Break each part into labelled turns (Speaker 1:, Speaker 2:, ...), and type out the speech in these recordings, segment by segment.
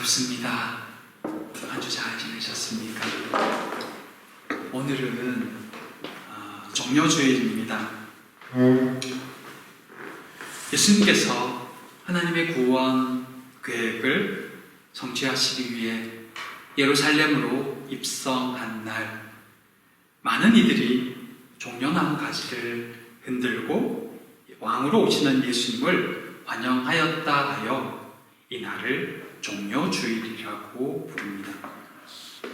Speaker 1: 반갑습니다. 한 주 잘 지내셨습니까? 오늘은 종료주일입니다. 예수님께서 하나님의 구원 계획을 성취하시기 위해 예루살렘으로 입성한 날, 많은 이들이 종려나무 가지를 흔들고 왕으로 오시는 예수님을 환영하였다 하여 이 날을 종료주일이라고 부릅니다.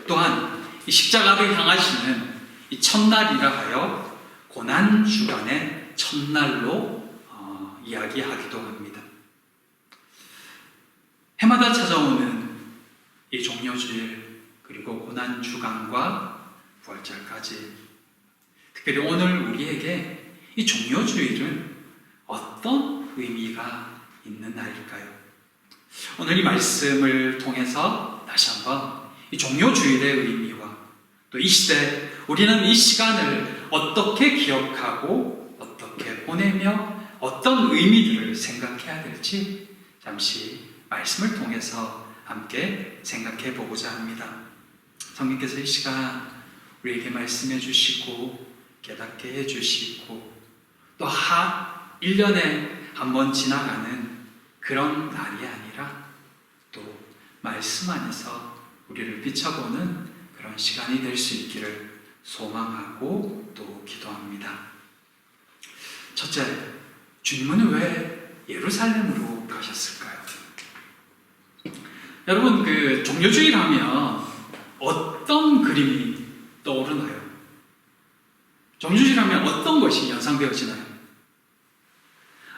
Speaker 1: 또한 이 십자가를 향하시는 이 첫날이라 하여 고난주간의 첫날로 이야기하기도 합니다. 해마다 찾아오는 이 종료주일, 그리고 고난주간과 부활절까지, 특별히 오늘 우리에게 이 종료주일은 어떤 의미가 있는 날일까요? 오늘 이 말씀을 통해서 다시 한번 이 종료주일의 의미와 또 이 시대, 우리는 이 시간을 어떻게 기억하고 어떻게 보내며 어떤 의미들을 생각해야 될지 잠시 말씀을 통해서 함께 생각해 보고자 합니다. 성령께서 이 시간 우리에게 말씀해 주시고 깨닫게 해 주시고 또 1년에 한 번 지나가는 그런 날이 아니라 또 말씀 안에서 우리를 비춰보는 그런 시간이 될 수 있기를 소망하고 또 기도합니다. 첫째, 주님은 왜 예루살렘으로 가셨을까요? 여러분, 종료주일 하면 어떤 그림이 떠오르나요? 종료주일 하면 어떤 것이 연상되어지나요?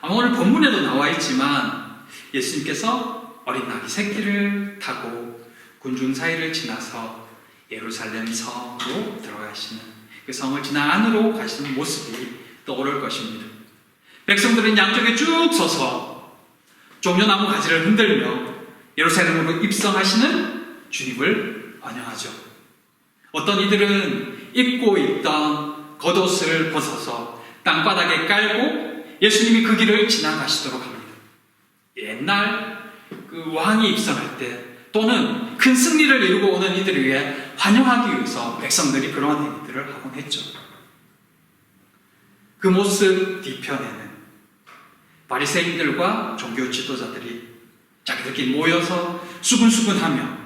Speaker 1: 아마 오늘 본문에도 나와 있지만 예수님께서 어린 아기 새끼를 타고 군중 사이를 지나서 예루살렘 성으로 들어가시는, 그 성을 지나 안으로 가시는 모습이 떠오를 것입니다. 백성들은 양쪽에 쭉 서서 종려나무 가지를 흔들며 예루살렘으로 입성하시는 주님을 환영하죠. 어떤 이들은 입고 있던 겉옷을 벗어서 땅바닥에 깔고 예수님이 그 길을 지나가시도록 합니다. 옛날 그 왕이 입성할 때 또는 큰 승리를 이루고 오는 이들을 위해 환영하기 위해서 백성들이 그러한 행위들을 하곤 했죠. 그 모습 뒤편에는 바리새인들과 종교 지도자들이 자기들끼리 모여서 수근수근하며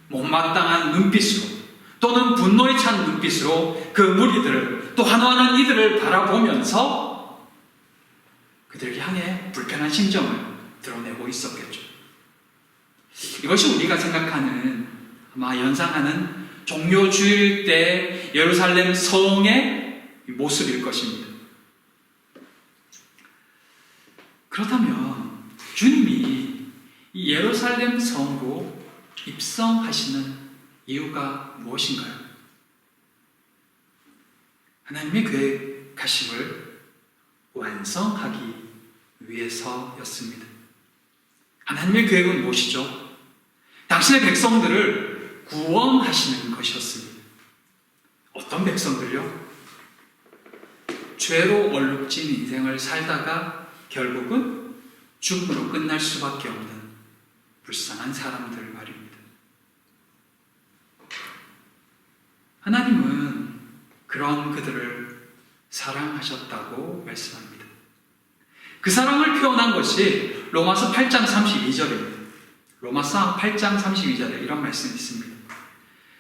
Speaker 1: 못마땅한 눈빛으로 또는 분노에 찬 눈빛으로 그 무리들을 또 하나하나 이들을 바라보면서 그들을 향해 불편한 심정을 드러내고 있었겠죠. 이것이 우리가 생각하는, 아마 연상하는 종료주일 때 예루살렘 성의 모습일 것입니다. 그렇다면 주님이 이 예루살렘 성으로 입성하시는 이유가 무엇인가요? 하나님의 계획하심을 완성하기 위해서였습니다. 하나님의 계획은 무엇이죠? 당신의 백성들을 구원하시는 것이었습니다. 어떤 백성들요? 죄로 얼룩진 인생을 살다가 결국은 죽음으로 끝날 수밖에 없는 불쌍한 사람들 말입니다. 하나님은 그런 그들을 사랑하셨다고 말씀합니다. 그 사랑을 표현한 것이 로마서 8장 32절입니다. 로마서 8장 32절에 이런 말씀이 있습니다.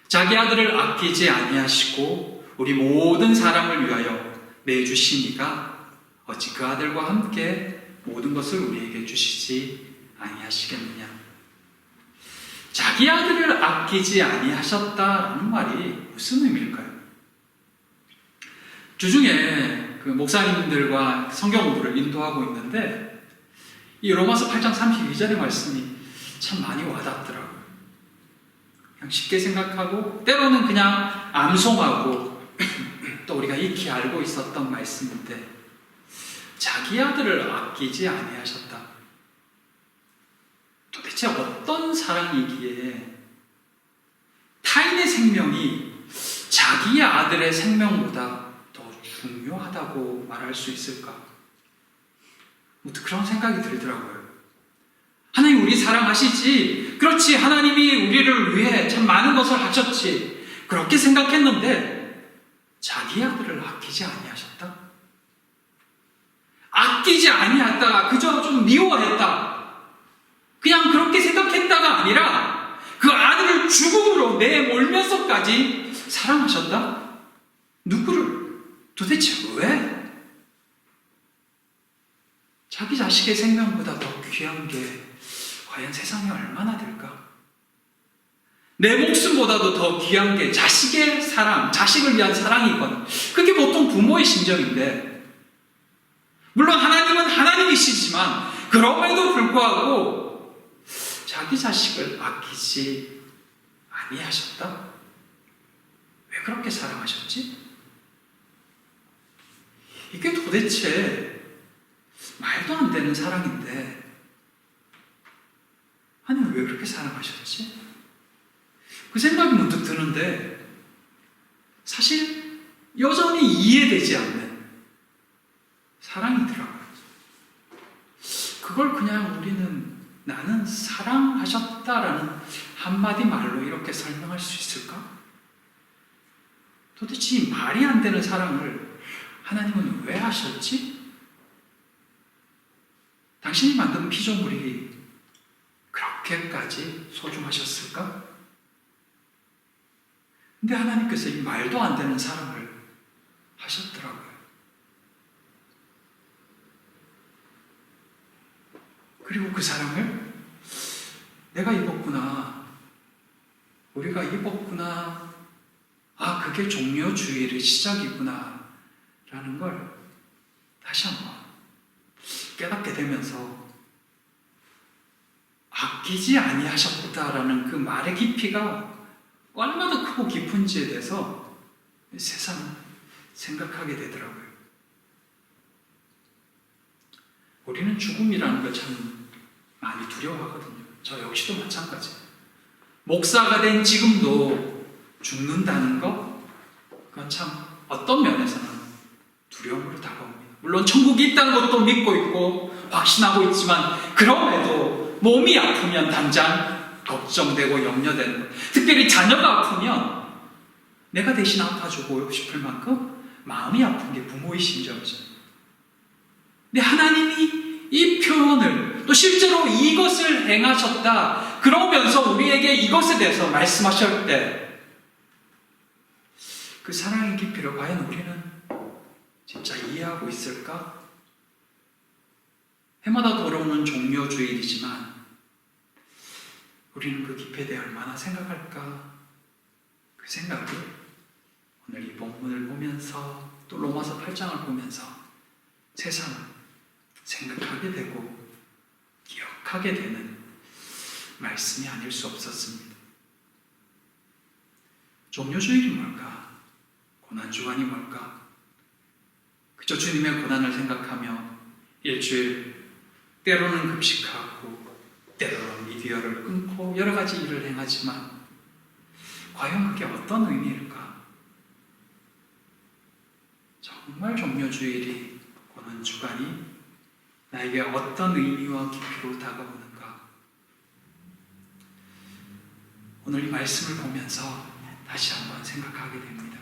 Speaker 1: 자기 아들을 아끼지 아니하시고 우리 모든 사람을 위하여 내주시니가 어찌 그 아들과 함께 모든 것을 우리에게 주시지 아니하시겠느냐. 자기 아들을 아끼지 아니하셨다라는 말이 무슨 의미일까요? 주중에 그 목사님들과 성경 공부를 인도하고 있는데 이 로마서 8장 32절의 말씀이 참 많이 와닿더라고요. 그냥 쉽게 생각하고 때로는 그냥 암송하고 또 우리가 익히 알고 있었던 말씀인데, 자기 아들을 아끼지 아니하셨다. 도대체 어떤 사랑이기에 타인의 생명이 자기의 아들의 생명보다 더 중요하다고 말할 수 있을까? 그런 생각이 들더라고요. 하나님 우리 사랑하시지. 그렇지, 하나님이 우리를 위해 참 많은 것을 하셨지. 그렇게 생각했는데 자기 아들을 아끼지 아니하셨다. 아끼지 아니했다가 그저 좀 미워했다. 그냥 그렇게 생각했다가 아니라 그 아들을 죽음으로 내몰면서까지 사랑하셨다. 누구를? 도대체 왜? 자기 자식의 생명보다 더 귀한 게 과연 세상에 얼마나 될까? 내 목숨보다도 더 귀한 게 자식의 사랑, 자식을 위한 사랑이거든. 그게 보통 부모의 심정인데, 물론 하나님은 하나님이시지만 그럼에도 불구하고 자기 자식을 아끼지 아니하셨다. 왜 그렇게 사랑하셨지? 이게 도대체 말도 안 되는 사랑인데 하나님 왜 그렇게 사랑하셨지? 그 생각이 문득 드는데 사실 여전히 이해되지 않는 사랑이더라고요. 그걸 그냥 우리는 나는 사랑하셨다라는 한마디 말로 이렇게 설명할 수 있을까? 도대체 이 말이 안 되는 사랑을 하나님은 왜 하셨지? 당신이 만든 피조물이 그렇게까지 소중하셨을까? 근데 하나님께서 이 말도 안 되는 사랑을 하셨더라고요. 그리고 그 사랑을 내가 입었구나, 우리가 입었구나, 아, 그게 종료주일의 시작이구나 라는 걸 다시 한번 깨닫게 되면서 아끼지 아니하셨다라는 그 말의 깊이가 얼마나 크고 깊은지에 대해서 세상 생각하게 되더라고요. 우리는 죽음이라는 걸 참 많이 두려워하거든요. 저 역시도 마찬가지. 목사가 된 지금도 죽는다는 거, 그건 참 어떤 면에서는 두려움으로 다가옵니다. 물론 천국이 있다는 것도 믿고 있고 확신하고 있지만 그럼에도 몸이 아프면 당장 걱정되고 염려되는 것. 특별히 자녀가 아프면 내가 대신 아파주고 싶을 만큼 마음이 아픈 게 부모의 심정이죠. 근데 하나님이 이 표현을 또 실제로 이것을 행하셨다 그러면서 우리에게 이것에 대해서 말씀하실 때 그 사랑의 깊이를 과연 우리는 진짜 이해하고 있을까? 해마다 돌아오는 종료주일이지만 우리는 그 깊이에 대해 얼마나 생각할까? 그 생각이 오늘 이 본문을 보면서 또 로마서 8장을 보면서 세상을 생각하게 되고 기억하게 되는 말씀이 아닐 수 없었습니다. 종료주일이 뭘까? 고난주간이 뭘까? 그저 주님의 고난을 생각하며 일주일 때로는 금식하고 때로는 미디어를 끊고 여러 가지 일을 행하지만 과연 그게 어떤 의미일까? 정말 종료주일이 고난주간이 나에게 어떤 의미와 깊이로 다가오는가? 오늘 이 말씀을 보면서 다시 한번 생각하게 됩니다.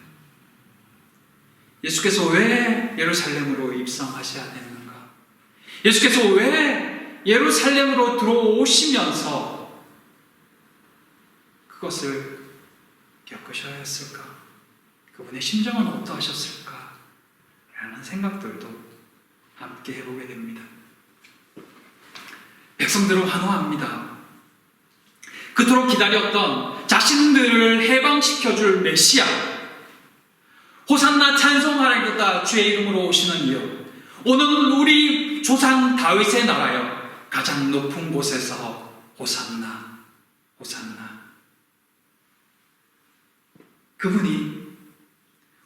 Speaker 1: 예수께서 왜 예루살렘으로 입성하셔야 되는가? 예수께서 왜 예루살렘으로 들어오시면서 그것을 겪으셔야 했을까? 그분의 심정은 어떠하셨을까? 라는 생각들도 함께 해보게 됩니다. 백성들은 환호합니다. 그토록 기다렸던 자신들을 해방시켜줄 메시아, 호산나 찬송하리로다 주의 이름으로 오시는 이여, 오늘은 우리 조상 다윗의 나라여 가장 높은 곳에서 호산나 호산나. 그분이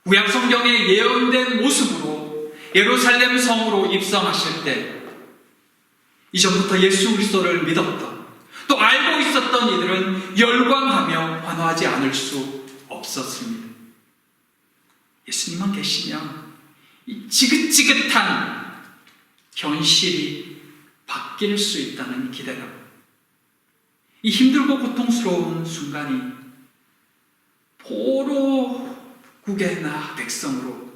Speaker 1: 구약성경에 예언된 모습으로 예루살렘 성으로 입성하실 때 이전부터 예수 그리스도를 믿었던 또 알고 있었던 이들은 열광하며 환호하지 않을 수 없었습니다. 예수님만 계시면 이 지긋지긋한 현실이 바뀔 수 있다는 기대감, 이 힘들고 고통스러운 순간이 포로국의 나 백성으로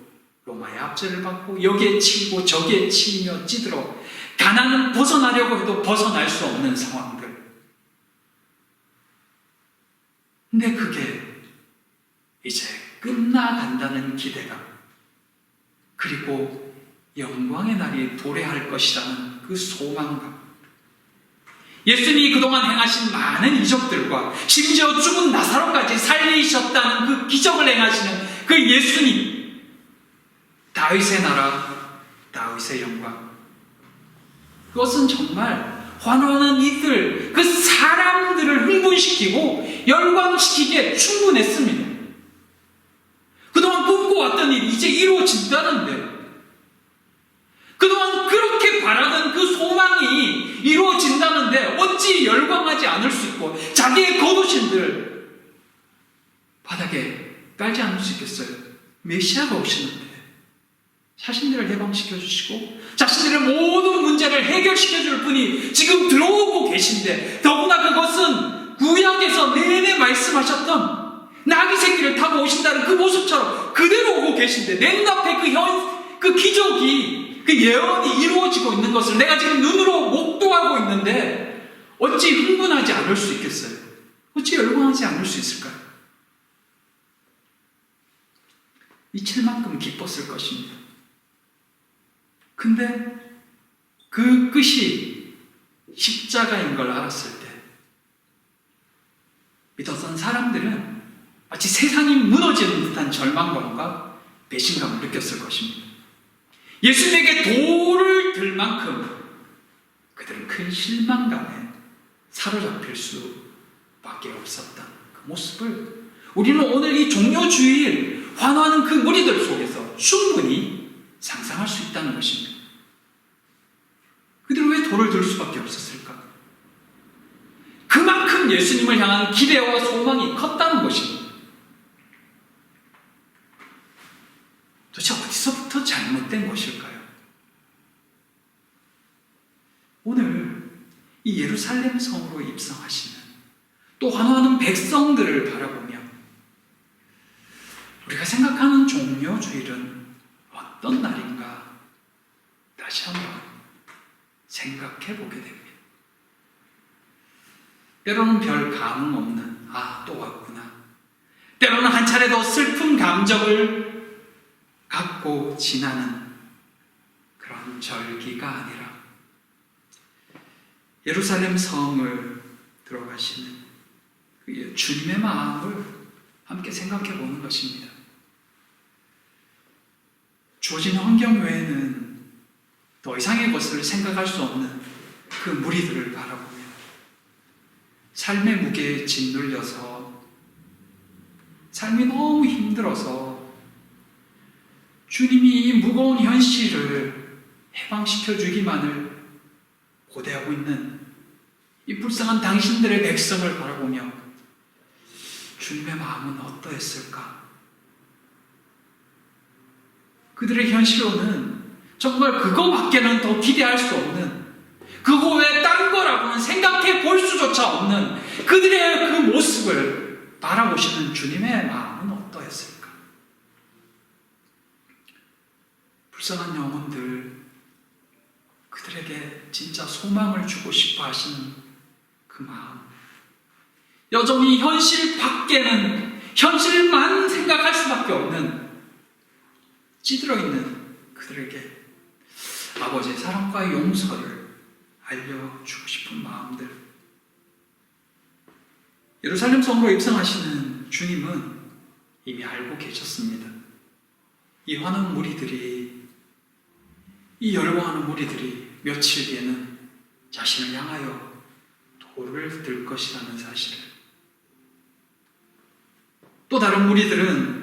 Speaker 1: 로마의 압제를 받고 여기에 치이고 저기에 치이며 찌들어 가난은 벗어나려고 해도 벗어날 수 없는 상황들. 근데 그게 이제 끝나간다는 기대감, 그리고 영광의 날이 도래할 것이라는 그 소망감, 예수님이 그동안 행하신 많은 이적들과 심지어 죽은 나사로까지 살리셨다는 그 기적을 행하시는 그 예수님, 다윗의 나라, 다윗의 영광, 그것은 정말 환호하는 이들, 그 사람들을 흥분시키고 열광시키기에 충분했습니다. 그동안 꿈꿔왔던 일이 이제 이루어진다는데, 그동안 그렇게 바라던 그 소망이 이루어진다는데 어찌 열광하지 않을 수 있고 자기의 거두신들 바닥에 깔지 않을 수 있겠어요? 메시아가 오시는데 자신들을 해방시켜 주시고 자신들의 모든 문제를 해결시켜 줄 분이 지금 들어오고 계신데, 더구나 그것은 구약에서 내내 말씀하셨던 나귀 새끼를 타고 오신다는 그 모습처럼 그대로 오고 계신데, 내 눈앞에 그 기적이, 그 예언이 이루어지고 있는 것을 내가 지금 눈으로 목도하고 있는데 어찌 흥분하지 않을 수 있겠어요? 어찌 열광하지 않을 수 있을까요? 미칠 만큼 기뻤을 것입니다. 근데 그 끝이 십자가인 걸 알았을 때 믿었던 사람들은 마치 세상이 무너지는 듯한 절망감과 배신감을 느꼈을 것입니다. 예수님에게 돌을 들 만큼 그들은 큰 실망감에 사로잡힐 수밖에 없었던 그 모습을 우리는 오늘 이 종료주일 환호하는 그 무리들 속에서 충분히 상상할 수 있다는 것입니다. 그들은 왜 돌을 들 수밖에 없었을까? 그만큼 예수님을 향한 기대와 소망이 컸다는 것입니다. 도대체 어디서부터 잘못된 것일까요? 오늘 이 예루살렘 성으로 입성하시는 또 환호하는 백성들을 바라보며 우리가 생각하는 종료주일은 어떤 날인가 다시 한번 생각해 보게 됩니다. 때로는 별 감흥 없는 또 왔구나, 때로는 한 차례 더 슬픈 감정을 갖고 지나는 그런 절기가 아니라 예루살렘 성을 들어가시는 그 주님의 마음을 함께 생각해 보는 것입니다. 주어진 환경 외에는 더 이상의 것을 생각할 수 없는 그 무리들을 바라보며 삶의 무게에 짓눌려서 삶이 너무 힘들어서 주님이 이 무거운 현실을 해방시켜 주기만을 고대하고 있는 이 불쌍한 당신들의 백성을 바라보며 주님의 마음은 어떠했을까? 그들의 현실로는 정말 그거밖에는 더 기대할 수 없는, 그거 외에 딴 거라고는 생각해 볼 수조차 없는 그들의 그 모습을 바라보시는 주님의 마음은 어떠했을까? 불쌍한 영혼들, 그들에게 진짜 소망을 주고 싶어 하시는 그 마음, 여전히 현실 밖에는 현실만 생각할 수밖에 없는 찌들어 있는 그들에게 아버지의 사랑과 용서를 알려주고 싶은 마음들. 예루살렘 성으로 입성하시는 주님은 이미 알고 계셨습니다. 이 환한 무리들이, 이 열광하는 무리들이 며칠 뒤에는 자신을 향하여 돌을 들 것이라는 사실을, 또 다른 무리들은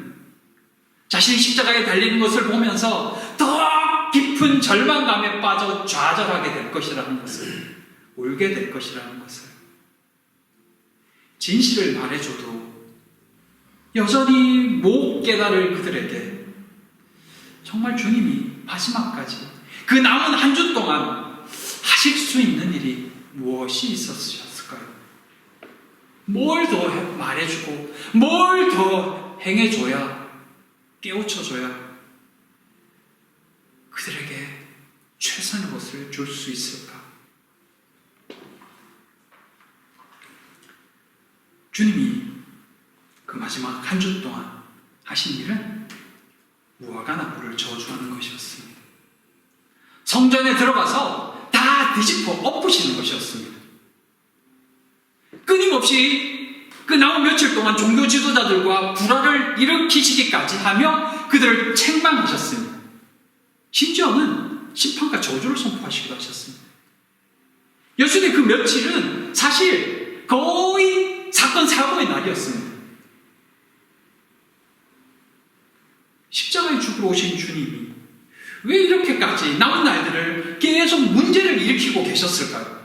Speaker 1: 자신이 십자가에 달리는 것을 보면서 더 깊은 절망감에 빠져 좌절하게 될 것이라는 것을, 울게 될 것이라는 것을, 진실을 말해줘도 여전히 못 깨달을 그들에게 정말 주님이 마지막까지 그 남은 한 주 동안 하실 수 있는 일이 무엇이 있었을까요? 뭘 더 말해주고 뭘 더 행해줘야, 깨우쳐줘야 그들에게 최선의 것을 줄 수 있을까? 주님이 그 마지막 한 주 동안 하신 일은 무화과 나무를 저주하는 것이었습니다. 성전에 들어가서 다 뒤집어 엎으시는 것이었습니다. 끊임없이 그 남은 며칠 동안 종교 지도자들과 불화를 일으키시기까지 하며 그들을 책망하셨습니다. 심지어는 심판과 저주를 선포하시기도 하셨습니다. 예수님 그 며칠은 사실 거의 사건 사고의 날이었습니다. 십자가에 죽으러 오신 주님이 왜 이렇게까지 남은 날들을 계속 문제를 일으키고 계셨을까요?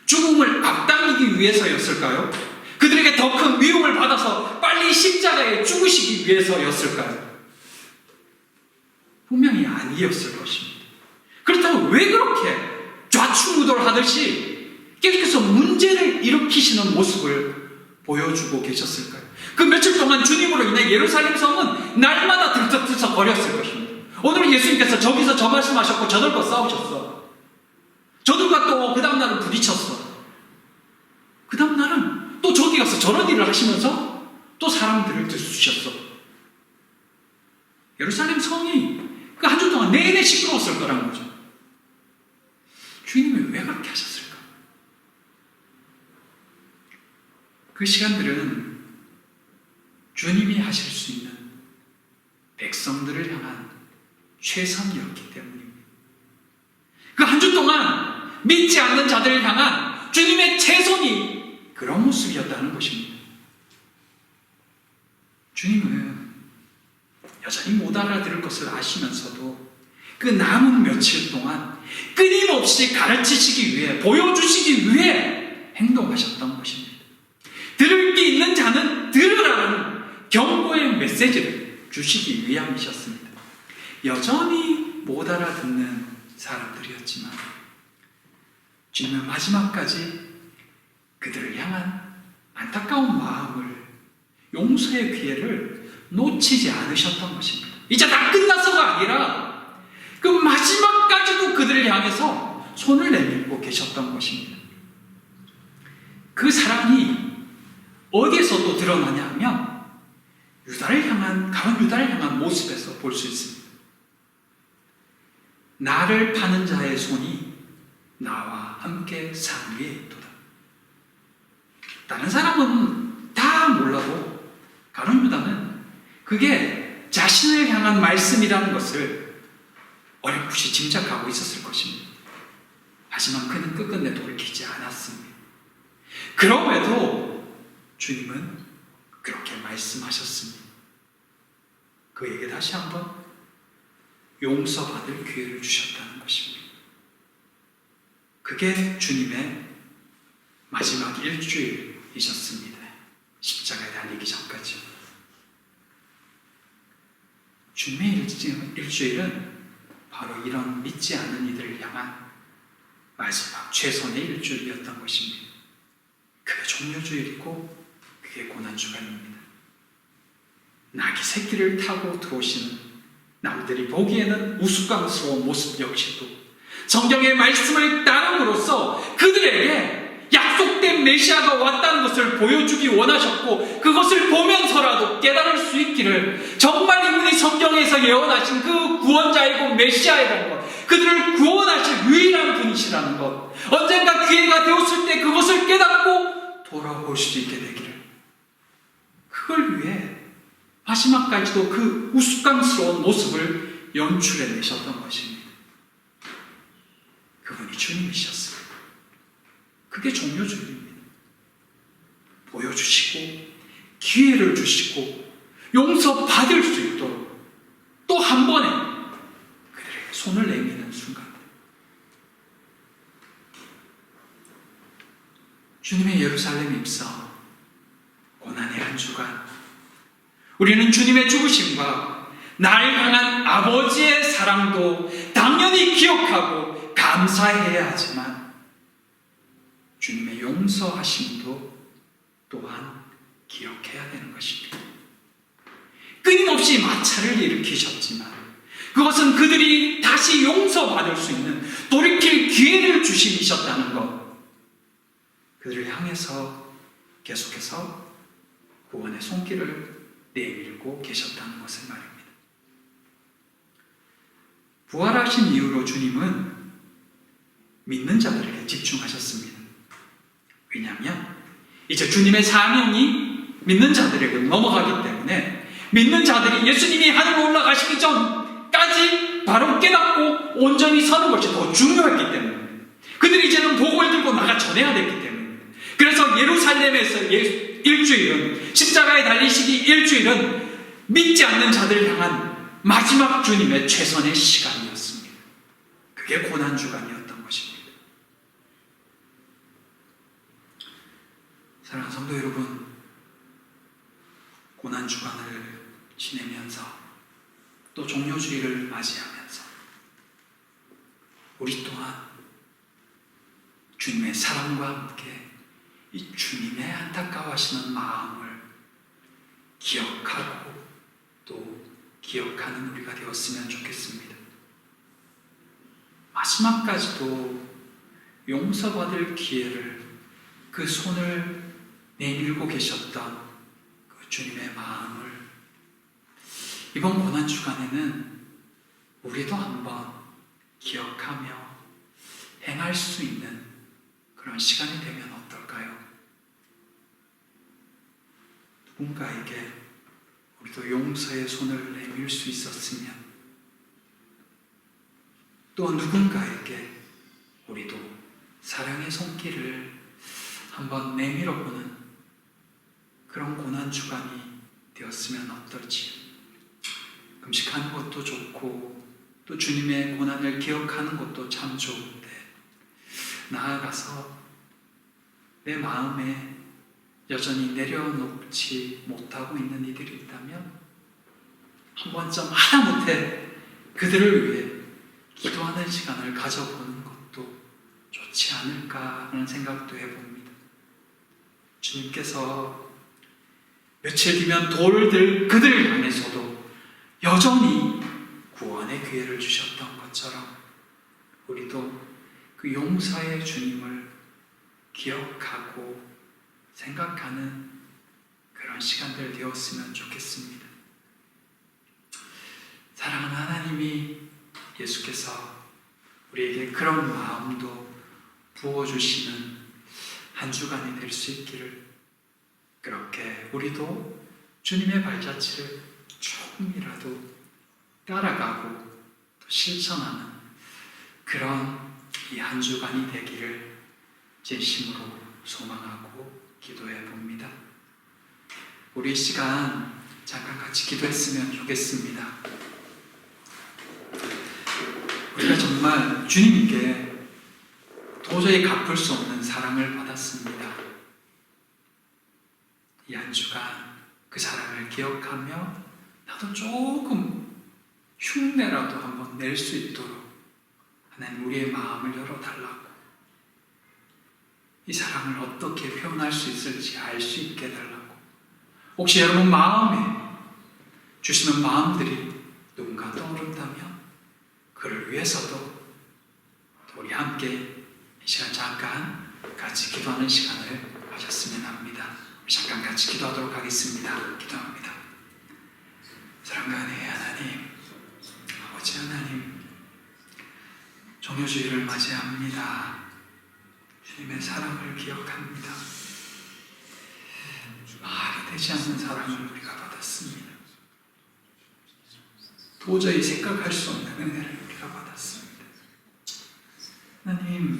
Speaker 1: 죽음을 앞당기기 위해서였을까요? 그들에게 더 큰 위험을 받아서 빨리 십자가에 죽으시기 위해서였을까요? 분명히 아니었을 것입니다. 그렇다면 왜 그렇게 좌충우돌하듯이 계속해서 문제를 일으키시는 모습을 보여주고 계셨을까요? 그 며칠 동안 주님으로 인해 예루살렘 성은 날마다 들썩들썩 거렸을 것입니다. 오늘은 예수님께서 저기서 저 말씀하셨고 저들과 싸우셨어. 저들과 또 그 다음날은 부딪혔어. 그 다음날은 또 저기 가서 저런 일을 하시면서 또 사람들을 들쑤셨어. 예루살렘 성이 그 한 주 동안 내내 시끄러웠을 거라는 거죠. 주님이 왜 그렇게 하셨을까? 그 시간들은 주님이 하실 수 있는 백성들을 향한 최선이었기 때문입니다. 그 한 주 동안 믿지 않는 자들을 향한 주님의 최선이 그런 모습이었다는 것입니다. 주님은 여전히 못 알아들을 것을 아시면서도 그 남은 며칠 동안 끊임없이 가르치시기 위해, 보여주시기 위해 행동하셨던 것입니다. 들을 게 있는 자는 들으라는 경고의 메시지를 주시기 위함이셨습니다. 여전히 못 알아듣는 사람들이었지만 주님은 마지막까지 그들을 향한 안타까운 마음을, 용서의 기회를 놓치지 않으셨던 것입니다. 이제 다 끝났어가 아니라 그 마지막까지도 그들을 향해서 손을 내밀고 계셨던 것입니다. 그 사랑이 어디에서 또 드러나냐 하면 가론 유다를 향한 모습에서 볼 수 있습니다. 나를 파는 자의 손이 나와 함께 산 위에 있도다. 다른 사람은 다 몰라도 가론 유다는 그게 자신을 향한 말씀이라는 것을 어렴풋이 짐작하고 있었을 것입니다. 하지만 그는 끝끝내 돌이키지 않았습니다. 그럼에도 주님은 그렇게 말씀하셨습니다. 그에게 다시 한번 용서받을 기회를 주셨다는 것입니다. 그게 주님의 마지막 일주일이셨습니다. 십자가에 달리기 전까지. 주님의 일주일은 바로 이런 믿지 않는 이들을 향한 마지막 최선의 일주일이었던 것입니다. 그게 종료주일이고 그게 고난주간입니다. 낙이 새끼를 타고 들어오시는 남들이 보기에는 우스꽝스러운 모습 역시도 성경의 말씀을 따름으로써 그들에게 약속된 메시아가 왔다는 것을 보여주기 원하셨고, 그것을 보면서라도 깨달을 수 있기를 정말 이분이 성경에서 예언하신 그 구원자이고 메시아이라는 것, 그들을 구원하실 유일한 분이시라는 것, 언젠가 기회가 되었을 때 그것을 깨닫고 돌아올 수 있게 되기를, 그걸 위해 마지막까지도 그 우스꽝스러운 모습을 연출해내셨던 것입니다. 그분이 주님이셨습니다. 그게 종료주일입니다. 보여주시고 기회를 주시고 용서받을 수 있도록 또 한 번에 그들에게 손을 내미는 순간, 주님의 예루살렘 입성, 고난의 한 주간, 우리는 주님의 죽으심과 나를 향한 아버지의 사랑도 당연히 기억하고 감사해야 하지만 주님의 용서하심도 또한 기억해야 되는 것입니다. 끊임없이 마찰을 일으키셨지만 그것은 그들이 다시 용서받을 수 있는 돌이킬 기회를 주시셨다는 것, 그들을 향해서 계속해서 구원의 손길을 내밀고 계셨다는 것을 말입니다. 부활하신 이후로 주님은 믿는 자들에게 집중하셨습니다. 왜냐하면 이제 주님의 사명이 믿는 자들에게 넘어가기 때문에 믿는 자들이 예수님이 하늘로 올라가시기 전까지 바로 깨닫고 온전히 서는 것이 더 중요했기 때문에, 그들이 이제는 복음을 들고 나가 전해야 됐기 때문에, 그래서 예루살렘에서 일주일은, 십자가에 달리시기 일주일은 믿지 않는 자들을 향한 마지막 주님의 최선의 시간이었습니다. 그게 고난주간이었던 것입니다. 사랑하는 성도 여러분, 고난주간을 지내면서 또 종료주의를 맞이하면서 우리 또한 주님의 사랑과 함께 이 주님의 안타까워하시는 마음을 기억하고 또 기억하는 우리가 되었으면 좋겠습니다. 마지막까지도 용서받을 기회를, 그 손을 내밀고 계셨던 그 주님의 마음을 이번 고난주간에는 우리도 한번 기억하며 행할 수 있는 그런 시간이 되면 어떨까요? 누군가에게 우리도 용서의 손을 내밀 수 있었으면, 또 누군가에게 우리도 사랑의 손길을 한번 내밀어보는 그런 고난주간이 되었으면 어떨지요. 금식하는 것도 좋고 또 주님의 고난을 기억하는 것도 참 좋은데, 나아가서 내 마음에 여전히 내려놓지 못하고 있는 이들이 있다면 한 번쯤 하다못해 그들을 위해 기도하는 시간을 가져보는 것도 좋지 않을까 하는 생각도 해봅니다. 주님께서 며칠 뒤면 돌들 그들을 향해서도 여전히 구원의 기회를 주셨던 것처럼 우리도 그 용서의 주님을 기억하고 생각하는 그런 시간들 되었으면 좋겠습니다. 사랑하는 하나님이, 예수께서 우리에게 그런 마음도 부어주시는 한 주간이 될 수 있기를, 그렇게 우리도 주님의 발자취를 조금이라도 따라가고 또 실천하는 그런 이 한 주간이 되기를 진심으로 소망하고 기도해 봅니다. 우리 시간 잠깐 같이 기도했으면 좋겠습니다. 우리가 정말 주님께 도저히 갚을 수 없는 사랑을 받았습니다. 이 한 주간 그 사랑을 기억하며 나도 조금 흉내라도 한번 낼 수 있도록 하나님 우리의 마음을 열어달라고, 이 사랑을 어떻게 표현할 수 있을지 알 수 있게 해달라고, 혹시 여러분 마음에 주시는 마음들이 누군가 떠오른다면 그를 위해서도 우리 함께 이 시간 잠깐 같이 기도하는 시간을 가졌으면 합니다. 잠깐 같이 기도하도록 하겠습니다. 기도합니다. 사랑하는 하나님, 아버지 하나님, 종료주의를 맞이합니다. 주님의 사랑을 기억합니다. 말이 되지 않는 사랑을 우리가 받았습니다. 도저히 생각할 수 없는 은혜를 우리가 받았습니다. 하나님,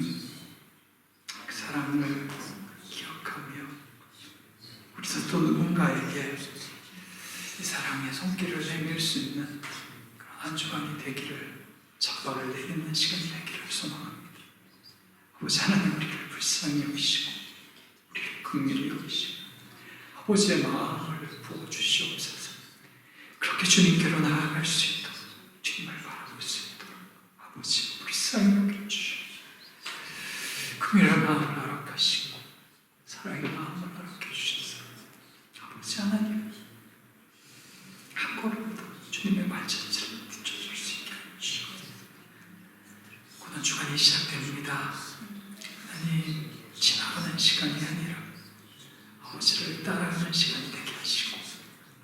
Speaker 1: 그 사랑을 기억하며 우리도 또 누군가에게 이 사랑의 손길을 내밀 수 있는 그런 한 주간이 되기를, 작발을 내리는 시간이 되기를 소망합니다. 아버지 하나님, 우리를 불쌍히 여기시고 우리를 긍휼히 여기시고 아버지의 마음을 부어주시옵소서. 그렇게 주님께로 나아갈 수 있도록, 주님을 바라볼 수 있도록 아버지 불쌍히 여겨주시옵소서. 긍휼의 마음을 허락하시고 사랑의 마음을 허락해 주셔서 시간이 아니라 아버지를 따라가는 시간이 되게 하시고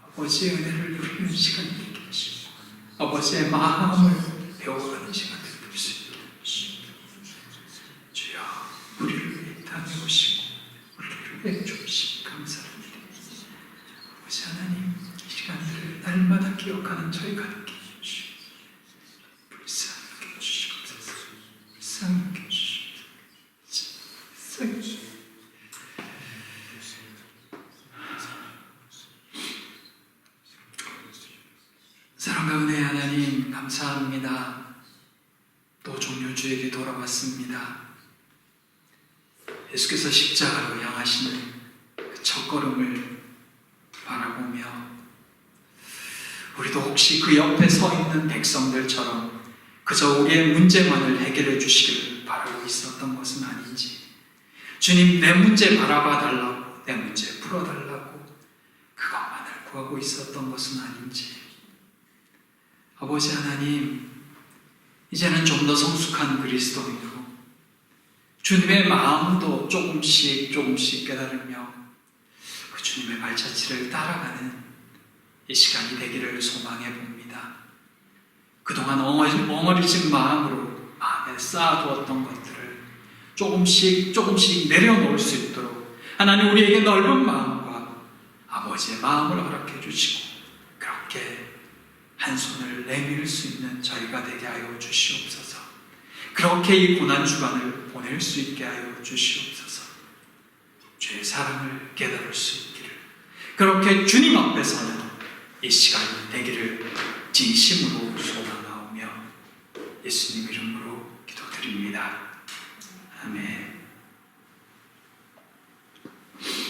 Speaker 1: 아버지의 은혜를 누리는 시간이 되게 하시고 아버지의 마음을 배워가는 시간을 누릴 수 있게 하시고 주여 우리를 위해 땅에 오시고 우리를 위해 주시니 감사합니다. 아버지 하나님 이 시간들을 날마다 기억하는 저희가 되게 해주시고 불쌍하게 해주시옵소서. 불쌍하게 해주시옵소서. 불쌍하게 해주시옵소서. 사랑과 은혜의 하나님 감사합니다. 또 종료주에게 돌아왔습니다. 예수께서 십자가로 향하시는 그 첫걸음을 바라보며 우리도 혹시 그 옆에 서 있는 백성들처럼 그저 우리의 문제만을 해결해 주시기를 바라고 있었던 것은 아닌지, 주님 내 문제 바라봐 달라고, 내 문제 풀어달라고 그것만을 구하고 있었던 것은 아닌지, 아버지 하나님 이제는 좀 더 성숙한 그리스도인으로 주님의 마음도 조금씩 깨달으며 그 주님의 발자취를 따라가는 이 시간이 되기를 소망해 봅니다. 그동안 엉어리진 마음으로 마음에 쌓아두었던 것들을 조금씩 내려놓을 수 있도록 하나님 우리에게 넓은 마음과 아버지의 마음을 허락해 주시고 그렇게 한 손을 내밀 수 있는 저희가 되게 하여 주시옵소서. 그렇게 이 고난주간을 보낼 수 있게 하여 주시옵소서. 주의 사랑을 깨달을 수 있기를, 그렇게 주님 앞에 서는 이 시간이 되기를 진심으로 소망하오며 예수님 이름으로 기도드립니다. 아멘.